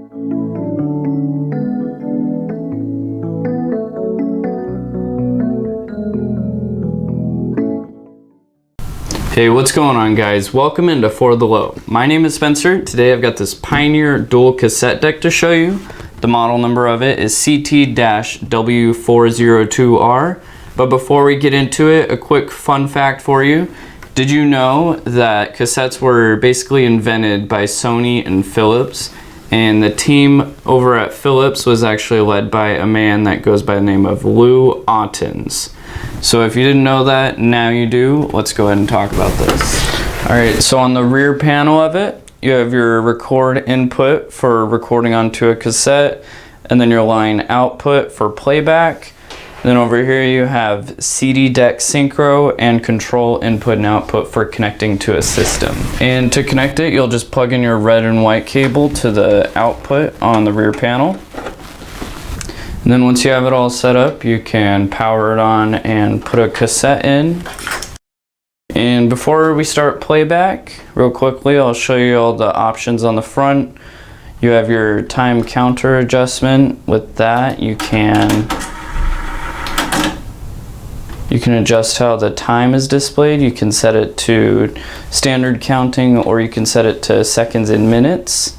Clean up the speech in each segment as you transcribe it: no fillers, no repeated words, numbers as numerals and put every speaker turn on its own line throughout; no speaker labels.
Hey, what's going on, guys? Welcome into For the Low. My name is Spencer. Today I've got this Pioneer dual cassette deck to show you. The model number of it is CT-W402R. But before we get into it, a quick fun fact for you. Did you know that cassettes were basically invented by Sony and Philips? And the team over at Philips was actually led by a man that goes by the name of Lou Ottens. So if you didn't know that, now you do. Let's go ahead and talk about this. Alright, so on the rear panel of it, you have your record input for recording onto a cassette, and then your line output for playback. Then over here you have CD deck synchro and control input and output for connecting to a system. And to connect it, you'll just plug in your red and white cable to the output on the rear panel. And then once you have it all set up, you can power it on and put a cassette in. And before we start playback, real quickly, I'll show you all the options on the front. You have your time counter adjustment. With that, you can adjust how the time is displayed. You can set it to standard counting, or you can set it to seconds and minutes.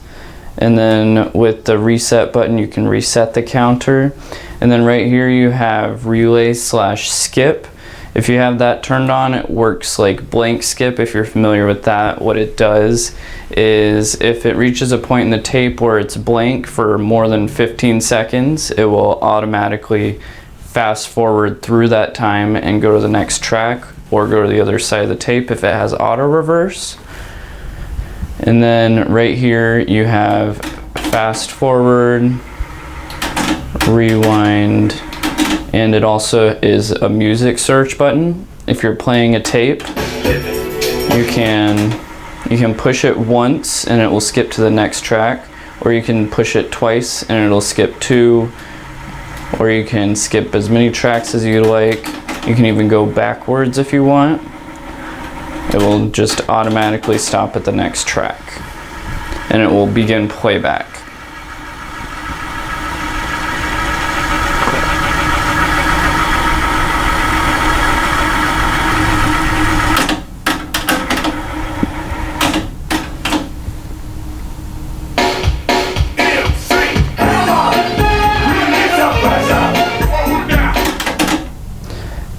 And then with the reset button, you can reset the counter. And then right here you have relay/skip. If you have that turned on, it works like blank skip. If you're familiar with that, what it does is if it reaches a point in the tape where it's blank for more than 15 seconds, it will automatically fast forward through that time and go to the next track, or go to the other side of the tape if it has auto reverse. And then right here you have fast forward, rewind, and it also is a music search button. If you're playing a tape, you can push it once and it will skip to the next track, or you can push it twice and it'll skip two, or you can skip as many tracks as you like. You can even go backwards if you want. It will just automatically stop at the next track, and it will begin playback.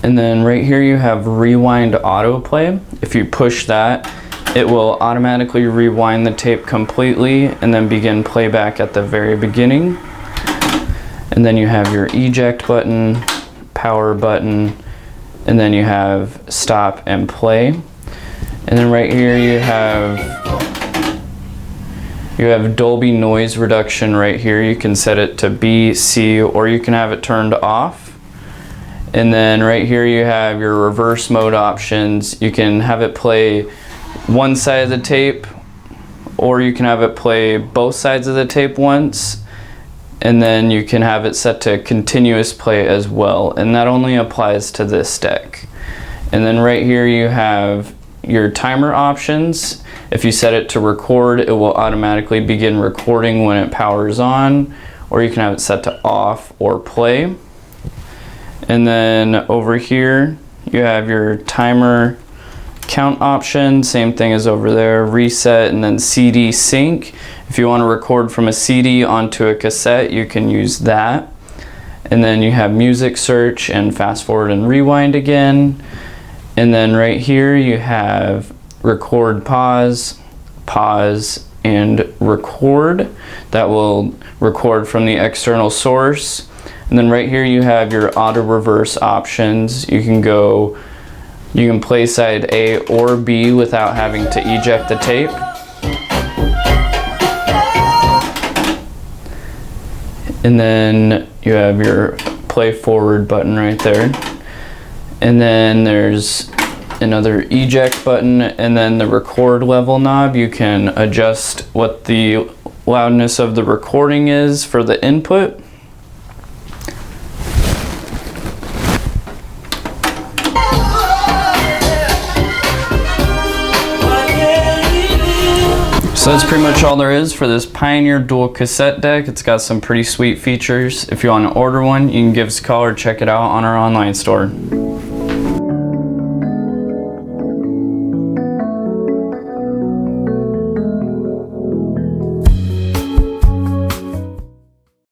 And then right here you have rewind autoplay. If you push that, it will automatically rewind the tape completely and then begin playback at the very beginning. And then you have your eject button, power button, and then you have stop and play. And then right here you have Dolby noise reduction right here. You can set it to B, C, or you can have it turned off. And then right here you have your reverse mode options. You can have it play one side of the tape, or you can have it play both sides of the tape once, and then you can have it set to continuous play as well, and that only applies to this deck. And then right here you have your timer options. If you set it to record, it will automatically begin recording when it powers on, or you can have it set to off or play. And then over here you have your timer count option, same thing as over there, reset, and then CD sync. If you want to record from a CD onto a cassette, you can use that. And then you have music search and fast forward and rewind again. And then right here you have record, pause, pause, and record. That will record from the external source. And then right here you have your auto reverse options. You can play side A or B without having to eject the tape. And then you have your play forward button right there. And then there's another eject button, and then the record level knob. You can adjust what the loudness of the recording is for the input. So that's pretty much all there is for this Pioneer dual cassette deck. It's got some pretty sweet features. If you want to order one, you can give us a call or check it out on our online store.